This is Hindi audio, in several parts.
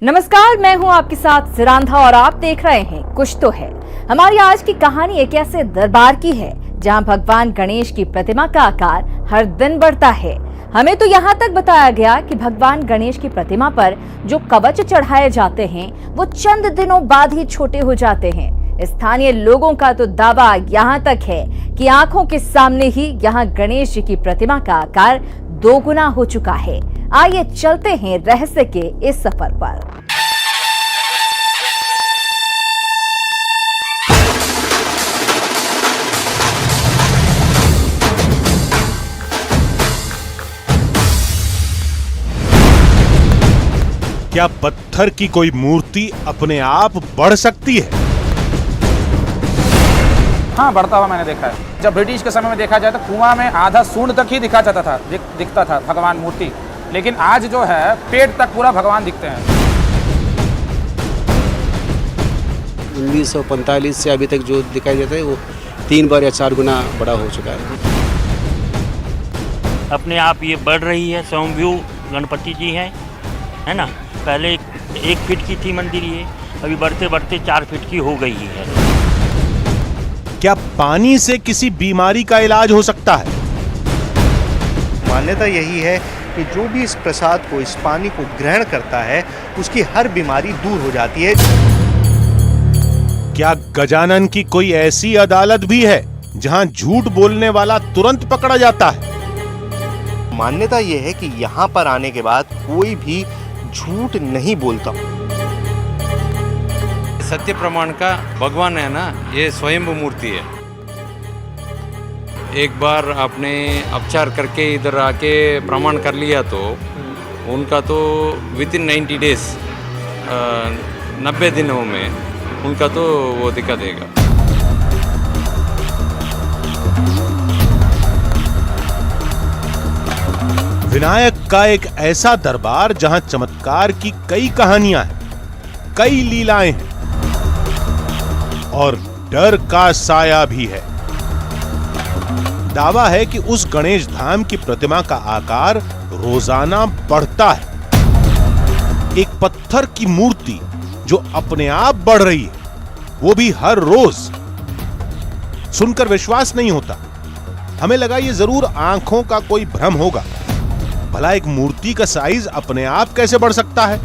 नमस्कार, मैं हूं आपके साथ सिरांधा और आप देख रहे हैं कुछ तो है। हमारी आज की कहानी एक ऐसे दरबार की है जहां भगवान गणेश की प्रतिमा का आकार हर दिन बढ़ता है। हमें तो यहाँ तक बताया गया कि भगवान गणेश की प्रतिमा पर जो कवच चढ़ाए जाते हैं वो चंद दिनों बाद ही छोटे हो जाते हैं। स्थानीय लोगों का तो दावा यहाँ तक है कि आंखों के सामने ही यहाँ गणेश जी की प्रतिमा का आकार 2 गुना हो चुका है। आइए चलते हैं रहस्य के इस सफर पर। क्या पत्थर की कोई मूर्ति अपने आप बढ़ सकती है? हाँ, बढ़ता हुआ मैंने देखा है। जब ब्रिटिश के समय में देखा जाए तो कुआं में आधा सूंड तक ही दिखा जाता था, दिखता था भगवान मूर्ति, लेकिन आज जो है पेट तक पूरा भगवान दिखते हैं। 1945 से अभी तक जो दिखाई देता है वो 3 बार या 4 गुना बड़ा हो चुका है। अपने आप ये बढ़ रही है। स्वयंभू गणपति जी हैं, है ना। पहले 1 फीट की थी मंदिर, ये अभी बढ़ते बढ़ते 4 फीट की हो गई है। क्या पानी से किसी बीमारी का इलाज हो सकता है? मान्यता यही है कि जो भी इस प्रसाद को, इस पानी को ग्रहण करता है उसकी हर बीमारी दूर हो जाती है। क्या गजानन की कोई ऐसी अदालत भी है जहां झूठ बोलने वाला तुरंत पकड़ा जाता है? मान्यता यह है कि यहाँ पर आने के बाद कोई भी झूठ नहीं बोलता। सत्य प्रमाण का भगवान है ना, ये स्वयंभू मूर्ति है। एक बार आपने अपचार करके इधर आके प्रमाण कर लिया तो उनका तो विदिन 90 डेज 90 दिनों में उनका तो वो दिखा देगा। विनायक का एक ऐसा दरबार जहां चमत्कार की कई कहानियां हैं, कई लीलाएं हैं और डर का साया भी है। दावा है कि उस गणेश धाम की प्रतिमा का आकार रोजाना बढ़ता है। एक पत्थर की मूर्ति जो अपने आप बढ़ रही है, वो भी हर रोज। सुनकर विश्वास नहीं होता। हमें लगा ये जरूर आंखों का कोई भ्रम होगा। भला एक मूर्ति का साइज अपने आप कैसे बढ़ सकता है?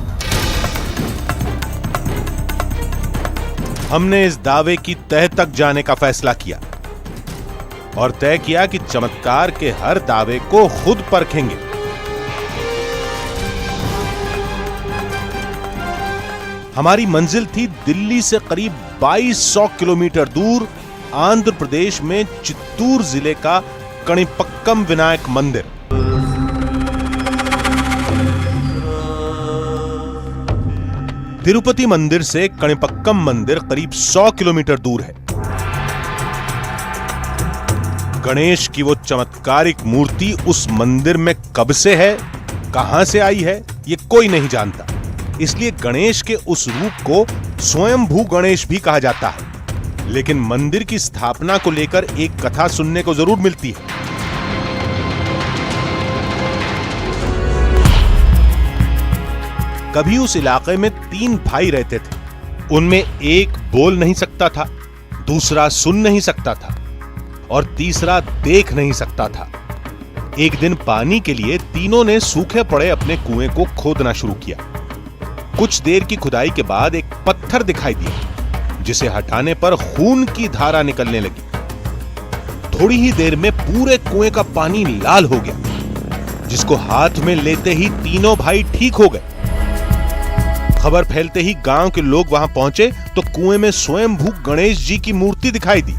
हमने इस दावे की तह तक जाने का फैसला किया और तय किया कि चमत्कार के हर दावे को खुद परखेंगे। हमारी मंजिल थी दिल्ली से करीब 2200 किलोमीटर दूर आंध्र प्रदेश में चित्तूर जिले का कणिपक्कम विनायक मंदिर। तिरुपति मंदिर से कणिपक्कम मंदिर करीब 100 किलोमीटर दूर है। गणेश की वो चमत्कारिक मूर्ति उस मंदिर में कब से है, कहां से आई है, ये कोई नहीं जानता। इसलिए गणेश के उस रूप को स्वयंभू गणेश भी कहा जाता है। लेकिन मंदिर की स्थापना को लेकर एक कथा सुनने को जरूर मिलती है। कभी उस इलाके में 3 भाई रहते थे। उनमें एक बोल नहीं सकता था, दूसरा सुन नहीं सकता था और तीसरा देख नहीं सकता था। एक दिन पानी के लिए तीनों ने सूखे पड़े अपने कुएं को खोदना शुरू किया। कुछ देर की खुदाई के बाद एक पत्थर दिखाई दिया, जिसे हटाने पर खून की धारा निकलने लगी। थोड़ी ही देर में पूरे कुएं का पानी लाल हो गया, जिसको हाथ में लेते ही तीनों भाई ठीक हो गए। खबर फैलते ही गांव के लोग वहां पहुंचे तो कुएं में स्वयंभू गणेश जी की मूर्ति दिखाई दी।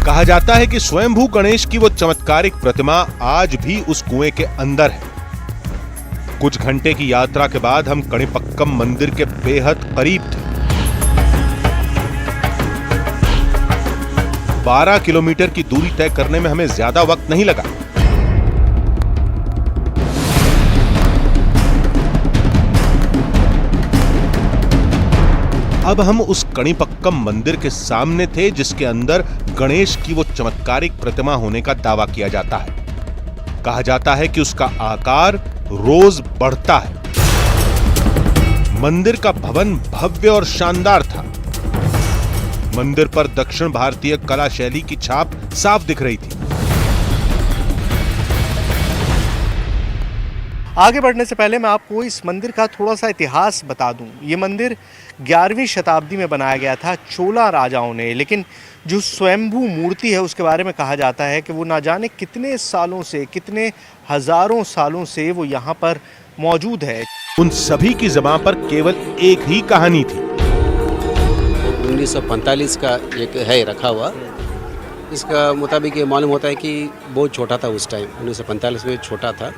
कहा जाता है कि स्वयंभू गणेश की वो चमत्कारिक प्रतिमा आज भी उस कुएं के अंदर है। कुछ घंटे की यात्रा के बाद हम कणिपक्कम मंदिर के बेहद करीब थे। 12 किलोमीटर की दूरी तय करने में हमें ज्यादा वक्त नहीं लगा। अब हम उस कणिपक्कम मंदिर के सामने थे, जिसके अंदर गणेश की वो चमत्कारिक प्रतिमा होने का दावा किया जाता है। कहा जाता है कि उसका आकार रोज बढ़ता है। मंदिर का भवन भव्य और शानदार था। मंदिर पर दक्षिण भारतीय कला शैली की छाप साफ दिख रही थी। आगे बढ़ने से पहले मैं आपको इस मंदिर का थोड़ा सा इतिहास बता दूं। ये मंदिर 11वीं शताब्दी में बनाया गया था चोला राजाओं ने, लेकिन जो स्वयंभू मूर्ति है उसके बारे में कहा जाता है कि वो ना जाने कितने सालों से, कितने हजारों सालों से वो यहाँ पर मौजूद है। उन सभी की ज़बान पर केवल एक ही कहानी थी। 1945 का एक है रखा हुआ, इसका मुताबिक ये मालूम होता है कि बहुत छोटा था उस टाइम, 1945 में छोटा था।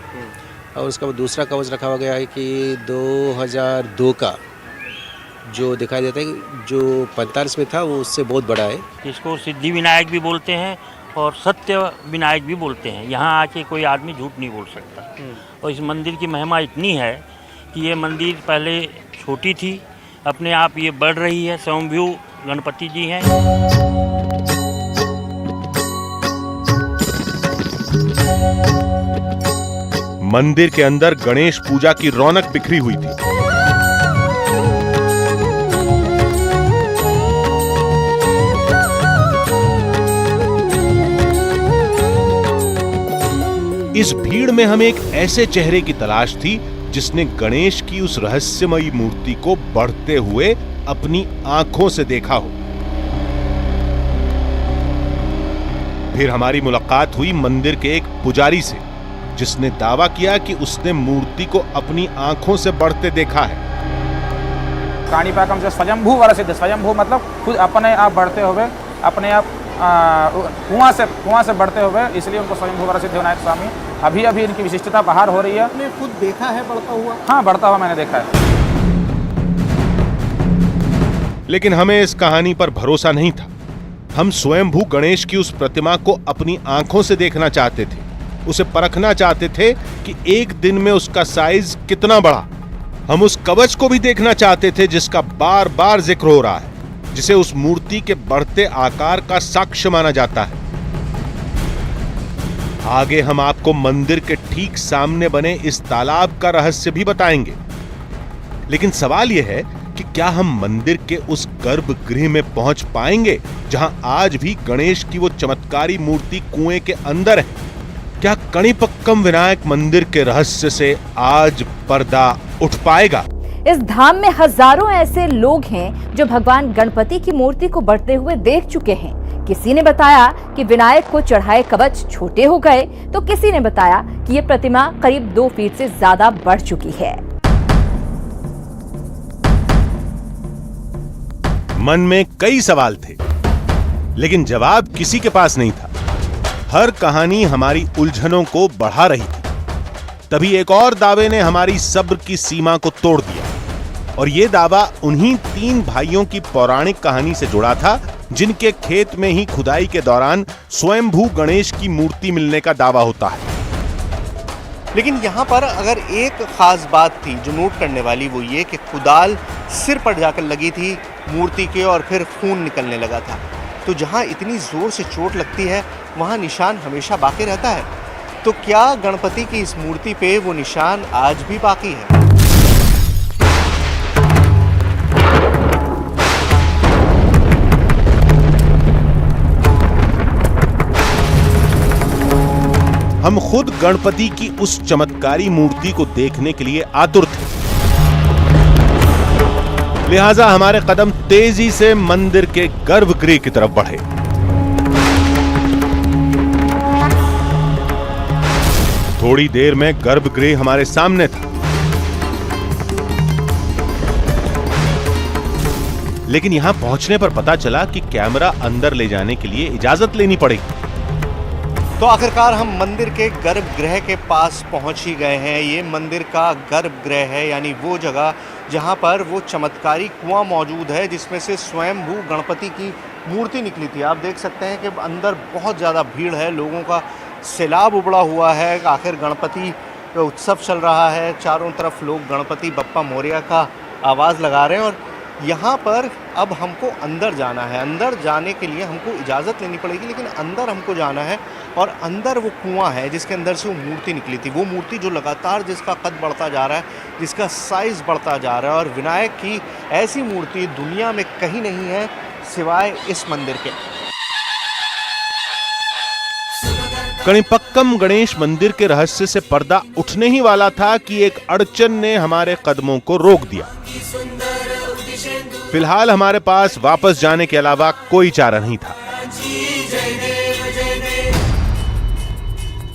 और उसका दूसरा कवच रखा हुआ गया है कि 2002 का जो दिखाई देता है, जो 45 में था वो उससे बहुत बड़ा है। इसको सिद्धि विनायक भी बोलते हैं और सत्य विनायक भी बोलते हैं। यहाँ आके कोई आदमी झूठ नहीं बोल सकता। और इस मंदिर की महिमा इतनी है कि ये मंदिर पहले छोटी थी, अपने आप ये बढ़ रही है। स्वयंभू गणपति जी हैं। मंदिर के अंदर गणेश पूजा की रौनक बिखरी हुई थी। इस भीड़ में हमें एक ऐसे चेहरे की तलाश थी जिसने गणेश की उस रहस्यमयी मूर्ति को बढ़ते हुए अपनी आंखों से देखा हो। फिर हमारी मुलाकात हुई मंदिर के एक पुजारी से, जिसने दावा किया कि उसने मूर्ति को अपनी आंखों से बढ़ते देखा है। काणिपाकम से स्वयंभू वरसिद्ध, स्वयंभू मतलब खुद अपने आप बढ़ते हुए, अपने आप कुआं से बढ़ते हुए, इसलिए उनको स्वयंभू वरसिद्ध विनायक स्वामी। अभी अभी इनकी विशिष्टता बाहर हो रही है। आपने खुद देखा है बढ़ता हुआ? हाँ, बढ़ता हुआ मैंने देखा है। लेकिन हमें इस कहानी पर भरोसा नहीं था। हम स्वयंभू गणेश की उस प्रतिमा को अपनी आंखों से देखना चाहते थे, उसे परखना चाहते थे कि एक दिन में उसका साइज कितना बढ़ा। हम उस कवच को भी देखना चाहते थे जिसका बार बार जिक्र हो रहा है, जिसे उस मूर्ति के बढ़ते आकार का साक्ष्य माना जाता है। आगे हम आपको मंदिर के ठीक सामने बने इस तालाब का रहस्य भी बताएंगे। लेकिन सवाल यह है कि क्या हम मंदिर के उस गर्भगृह में पहुंच पाएंगे जहां आज भी गणेश की वो चमत्कारी मूर्ति कुएं के अंदर है? क्या कणिपक्कम विनायक मंदिर के रहस्य से आज पर्दा उठ पाएगा? इस धाम में हजारों ऐसे लोग हैं जो भगवान गणपति की मूर्ति को बढ़ते हुए देख चुके हैं। किसी ने बताया कि विनायक को चढ़ाए कवच छोटे हो गए, तो किसी ने बताया कि ये प्रतिमा करीब 2 फीट से ज्यादा बढ़ चुकी है। मन में कई सवाल थे, लेकिन जवाब किसी के पास नहीं था। हर कहानी हमारी उलझनों को बढ़ा रही थी। तभी एक और दावे ने हमारी सब्र की सीमा को तोड़ दिया, और यह दावा उन्हीं 3 भाइयों की पौराणिक कहानी से जुड़ा था जिनके खेत में ही खुदाई के दौरान स्वयंभू गणेश की मूर्ति मिलने का दावा होता है। लेकिन यहाँ पर अगर एक खास बात थी जो नोट करने वाली, वो ये कि कुदाल सिर पर जाकर लगी थी मूर्ति के और फिर खून निकलने लगा था। तो जहाँ इतनी जोर से चोट लगती है वहाँ निशान हमेशा बाकी रहता है। तो क्या गणपति की इस मूर्ति पे वो निशान आज भी बाकी है? हम खुद गणपति की उस चमत्कारी मूर्ति को देखने के लिए आतुर थे। लिहाजा हमारे कदम तेजी से मंदिर के गर्भगृह की तरफ बढ़े। थोड़ी देर में गर्भगृह हमारे सामने था, लेकिन यहां पहुंचने पर पता चला कि कैमरा अंदर ले जाने के लिए इजाजत लेनी पड़ेगी। तो आखिरकार हम मंदिर के गर्भगृह के पास पहुंच ही गए हैं। ये मंदिर का गर्भगृह है, यानी वो जगह जहां पर वो चमत्कारी कुआं मौजूद है जिसमें से स्वयंभू गणपति की मूर्ति निकली थी। आप देख सकते हैं कि अंदर बहुत ज़्यादा भीड़ है, लोगों का सैलाब उबड़ा हुआ है। आखिर गणपति उत्सव चल रहा है, चारों तरफ लोग गणपति बप्पा मोरिया का आवाज़ लगा रहे हैं। और यहाँ पर अब हमको अंदर जाना है। अंदर जाने के लिए हमको इजाज़त लेनी पड़ेगी, लेकिन अंदर हमको जाना है और अंदर वो कुआं है जिसके अंदर से वो मूर्ति निकली थी। वो मूर्ति जो लगातार जिसका कद बढ़ता जा रहा है, जिसका साइज़ बढ़ता जा रहा है, और विनायक की ऐसी मूर्ति दुनिया में कहीं नहीं है सिवाय इस मंदिर के। कणिपक्कम गणेश मंदिर के रहस्य से पर्दा उठने ही वाला था कि एक अड़चन ने हमारे कदमों को रोक दिया। फिलहाल हमारे पास वापस जाने के अलावा कोई चारा नहीं था,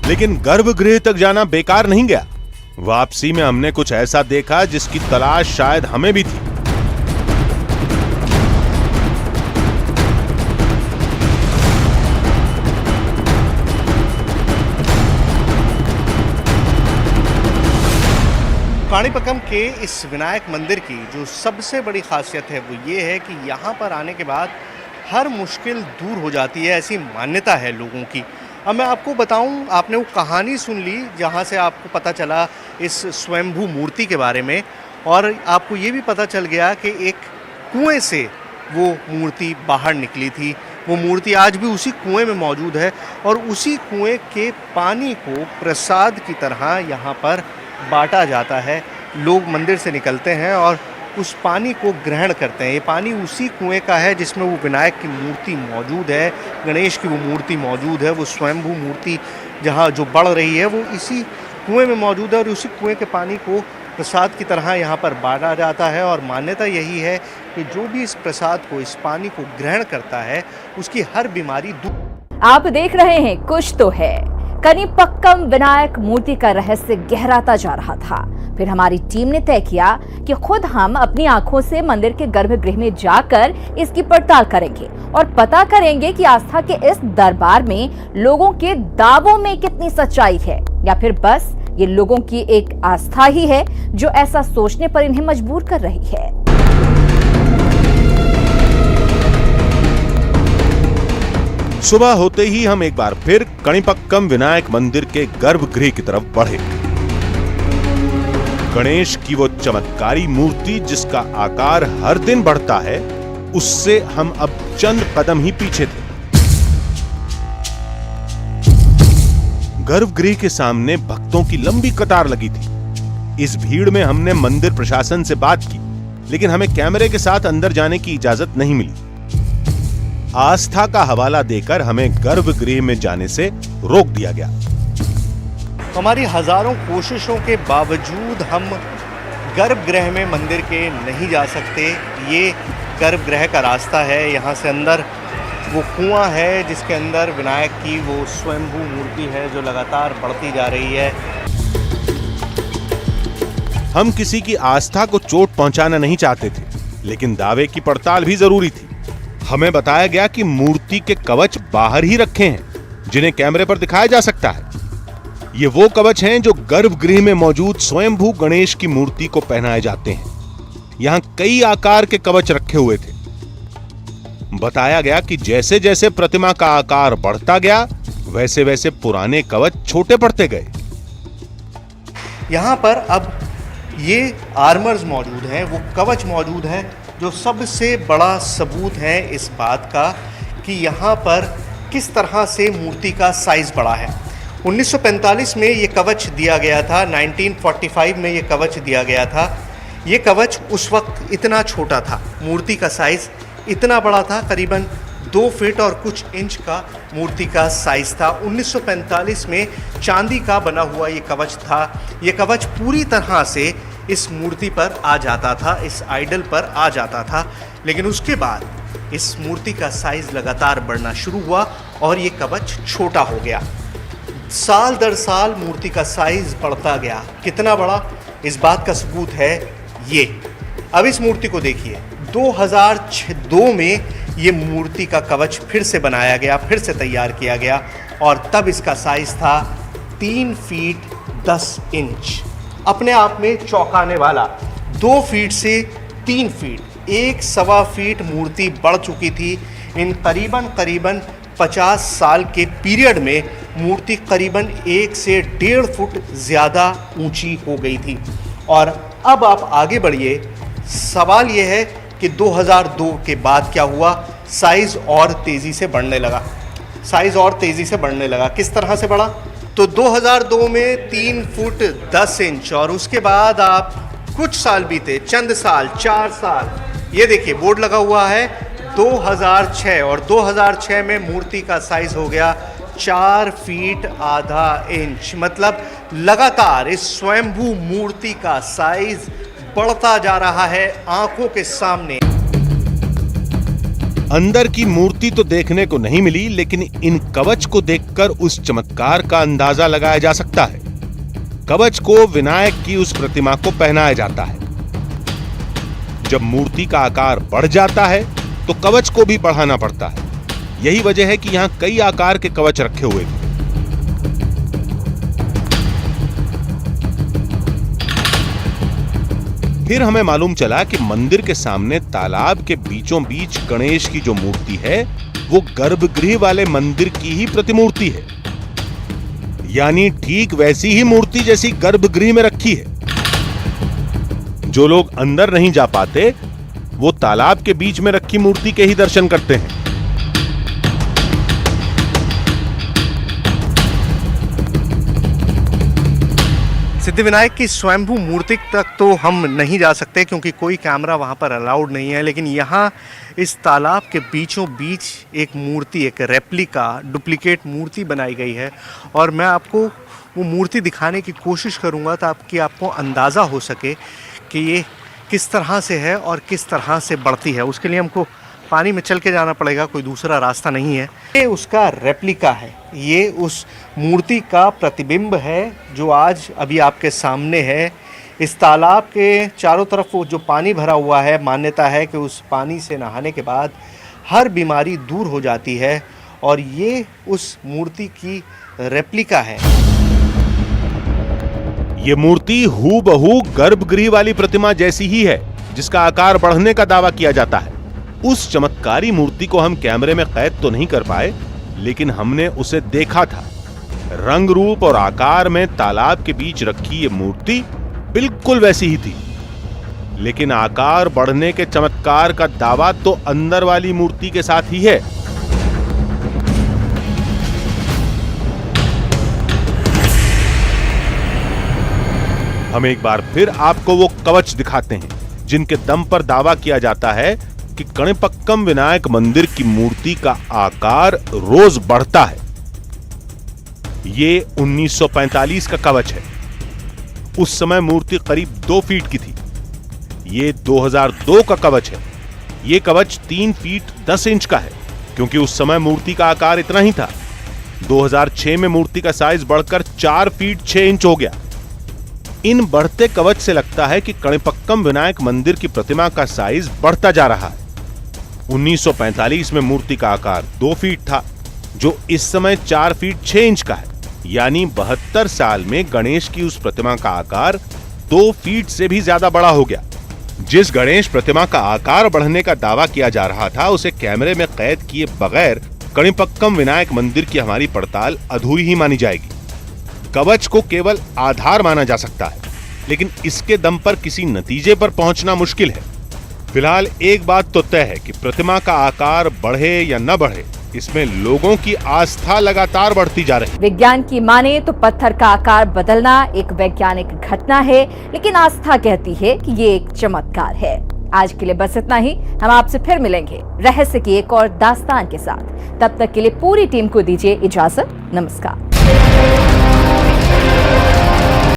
लेकिन गर्भगृह तक जाना बेकार नहीं गया। वापसी में हमने कुछ ऐसा देखा जिसकी तलाश शायद हमें भी थी। काणिपक्कम के इस विनायक मंदिर की जो सबसे बड़ी खासियत है वो ये है कि यहाँ पर आने के बाद हर मुश्किल दूर हो जाती है, ऐसी मान्यता है लोगों की। अब मैं आपको बताऊं, आपने वो कहानी सुन ली जहाँ से आपको पता चला इस स्वयंभू मूर्ति के बारे में, और आपको ये भी पता चल गया कि एक कुएं से वो मूर्ति बाहर निकली थी। वो मूर्ति आज भी उसी कुएं में मौजूद है और उसी कुएं के पानी को प्रसाद की तरह यहाँ पर बांटा जाता है। लोग मंदिर से निकलते हैं और उस पानी को ग्रहण करते हैं। ये पानी उसी कुएं का है जिसमें वो विनायक की मूर्ति मौजूद है, गणेश की वो मूर्ति मौजूद है। वो स्वयंभू मूर्ति जहाँ जो बढ़ रही है वो इसी कुएं में मौजूद है और उसी कुएं के पानी को प्रसाद की तरह यहाँ पर बांटा जाता है। और मान्यता यही है कि जो भी इस प्रसाद को, इस पानी को ग्रहण करता है, उसकी हर बीमारी दूर। आप देख रहे हैं कुछ तो है। कणिपक्कम विनायक मूर्ति का रहस्य गहराता जा रहा था। फिर हमारी टीम ने तय किया कि खुद हम अपनी आंखों से मंदिर के गर्भगृह में जाकर इसकी पड़ताल करेंगे और पता करेंगे कि आस्था के इस दरबार में लोगों के दावों में कितनी सच्चाई है, या फिर बस ये लोगों की एक आस्था ही है जो ऐसा सोचने पर इन्हें मजबूर कर रही है। सुबह होते ही हम एक बार फिर कणिपक्कम विनायक मंदिर के गर्भगृह की तरफ बढ़े। गणेश की वो चमत्कारी मूर्ति जिसका आकार हर दिन बढ़ता है, उससे हम अब चंद कदम ही पीछे थे। गर्भगृह के सामने भक्तों की लंबी कतार लगी थी। इस भीड़ में हमने मंदिर प्रशासन से बात की, लेकिन हमें कैमरे के साथ अंदर जाने की इजाजत नहीं मिली। आस्था का हवाला देकर हमें गर्भगृह में जाने से रोक दिया गया। हमारी हजारों कोशिशों के बावजूद हम गर्भगृह में मंदिर के नहीं जा सकते। ये गर्भगृह का रास्ता है, यहाँ से अंदर वो कुआं है जिसके अंदर विनायक की वो स्वयंभू मूर्ति है जो लगातार बढ़ती जा रही है। हम किसी की आस्था को चोट पहुंचाना नहीं चाहते थे, लेकिन दावे की पड़ताल भी जरूरी थी। हमें बताया गया कि मूर्ति के कवच बाहर ही रखे हैं, जिन्हें कैमरे पर दिखाया जा सकता है। ये वो कवच हैं जो गर्भगृह में मौजूद स्वयंभू गणेश की मूर्ति को पहनाए जाते हैं। यहां कई आकार के कवच रखे हुए थे। बताया गया कि जैसे जैसे प्रतिमा का आकार बढ़ता गया, वैसे वैसे पुराने कवच छोटे पड़ते गए। यहाँ पर अब ये आर्मर्स मौजूद हैं, वो कवच मौजूद हैं जो सबसे बड़ा सबूत है इस बात का कि यहाँ पर किस तरह से मूर्ति का साइज बढ़ा है। 1945 में ये कवच दिया गया था, 1945 में ये कवच दिया गया था। ये कवच उस वक्त इतना छोटा था, मूर्ति का साइज इतना बड़ा था, करीबन 2 फीट और कुछ इंच का मूर्ति का साइज था। 1945 में चांदी का बना हुआ ये कवच था। ये कवच पूरी तरह से इस मूर्ति पर आ जाता था, इस आइडल पर आ जाता था। लेकिन उसके बाद इस मूर्ति का साइज लगातार बढ़ना शुरू हुआ और ये कवच छोटा हो गया। साल दर साल मूर्ति का साइज बढ़ता गया। कितना बड़ा, इस बात का सबूत है ये। अब इस मूर्ति को देखिए, 2002 में ये मूर्ति का कवच फिर से बनाया गया, फिर से तैयार किया गया और तब इसका साइज था 3 फीट 10 इंच। अपने आप में चौंकाने वाला। 2 फीट से 3 फीट, 1.25 फीट मूर्ति बढ़ चुकी थी। इन करीबन 50 साल के पीरियड में मूर्ति करीबन 1 से 1.5 फुट ज़्यादा ऊंची हो गई थी। और अब आप आगे बढ़िए, सवाल यह है कि 2002 के बाद क्या हुआ, साइज़ और तेज़ी से बढ़ने लगा। साइज़ और तेज़ी से बढ़ने लगा। किस तरह से बढ़ा? तो 2002 में 3 फुट 10 इंच और उसके बाद आप कुछ साल बीते, चंद साल, 4 साल, ये देखिए बोर्ड लगा हुआ है 2006 और 2006 में मूर्ति का साइज़ हो गया 4 फीट आधा इंच। मतलब लगातार इस स्वयंभू मूर्ति का साइज़ बढ़ता जा रहा है आंखों के सामने। अंदर की मूर्ति तो देखने को नहीं मिली, लेकिन इन कवच को देखकर उस चमत्कार का अंदाजा लगाया जा सकता है। कवच को विनायक की उस प्रतिमा को पहनाया जाता है। जब मूर्ति का आकार बढ़ जाता है तो कवच को भी बढ़ाना पड़ता है। यही वजह है कि यहां कई आकार के कवच रखे हुए थे। फिर हमें मालूम चला कि मंदिर के सामने तालाब के बीचों बीच गणेश की जो मूर्ति है वो गर्भगृह वाले मंदिर की ही प्रतिमूर्ति है, यानी ठीक वैसी ही मूर्ति जैसी गर्भगृह में रखी है। जो लोग अंदर नहीं जा पाते वो तालाब के बीच में रखी मूर्ति के ही दर्शन करते हैं। सिद्धिविनायक की स्वयंभू मूर्ति तक तो हम नहीं जा सकते क्योंकि कोई कैमरा वहाँ पर अलाउड नहीं है, लेकिन यहाँ इस तालाब के बीचों बीच एक मूर्ति, एक रेप्लिका, डुप्लीकेट मूर्ति बनाई गई है और मैं आपको वो मूर्ति दिखाने की कोशिश करूँगा ताकि आपको अंदाज़ा हो सके कि ये किस तरह से है और किस तरह से बढ़ती है। उसके लिए हमको पानी में चल के जाना पड़ेगा, कोई दूसरा रास्ता नहीं है। ये उसका रेप्लिका है, ये उस मूर्ति का प्रतिबिंब है जो आज अभी आपके सामने है। इस तालाब के चारों तरफ वो जो पानी भरा हुआ है, मान्यता है कि उस पानी से नहाने के बाद हर बीमारी दूर हो जाती है और ये उस मूर्ति की रेप्लिका है। ये मूर्ति हूबहू गर्भगृह वाली प्रतिमा जैसी ही है जिसका आकार बढ़ने का दावा किया जाता है। उस चमत्कारी मूर्ति को हम कैमरे में कैद तो नहीं कर पाए, लेकिन हमने उसे देखा था। रंग रूप और आकार में तालाब के बीच रखी ये मूर्ति बिल्कुल वैसी ही थी, लेकिन आकार बढ़ने के चमत्कार का दावा तो अंदर वाली मूर्ति के साथ ही है। हम एक बार फिर आपको वो कवच दिखाते हैं जिनके दम पर दावा किया जाता है कि कणिपक्कम विनायक मंदिर की मूर्ति का आकार रोज बढ़ता है। ये 1945 का कवच है। उस समय मूर्ति करीब 2 फीट की थी। ये 2002 का कवच है। ये कवच 3 फीट 10 इंच का है क्योंकि उस समय मूर्ति का आकार इतना ही था। 2006 में मूर्ति का साइज बढ़कर 4 फीट 6 इंच हो गया। इन बढ़ते कवच से लगता है कि कणिपक्कम विनायक मंदिर की प्रतिमा का साइज बढ़ता जा रहा है। 1945 में मूर्ति का आकार 2 फीट था, जो इस समय 4 फीट 6 इंच का है। यानी 72 साल में गणेश की उस प्रतिमा का आकार 2 फीट से भी ज्यादा बड़ा हो गया। जिस गणेश प्रतिमा का आकार बढ़ने का दावा किया जा रहा था, उसे कैमरे में कैद किए बगैर कणिपक्कम विनायक मंदिर की हमारी पड़ताल अधूरी ही मानी जाएगी। कवच को केवल आधार माना जा सकता है, लेकिन इसके दम पर किसी नतीजे पर पहुंचना मुश्किल है। फिलहाल एक बात तो तय है कि प्रतिमा का आकार बढ़े या न बढ़े, इसमें लोगों की आस्था लगातार बढ़ती जा रही है। विज्ञान की माने तो पत्थर का आकार बदलना एक वैज्ञानिक घटना है, लेकिन आस्था कहती है कि ये एक चमत्कार है। आज के लिए बस इतना ही। हम आपसे फिर मिलेंगे रहस्य की एक और दास्तान के साथ। तब तक के लिए पूरी टीम को दीजिए इजाजत। नमस्कार।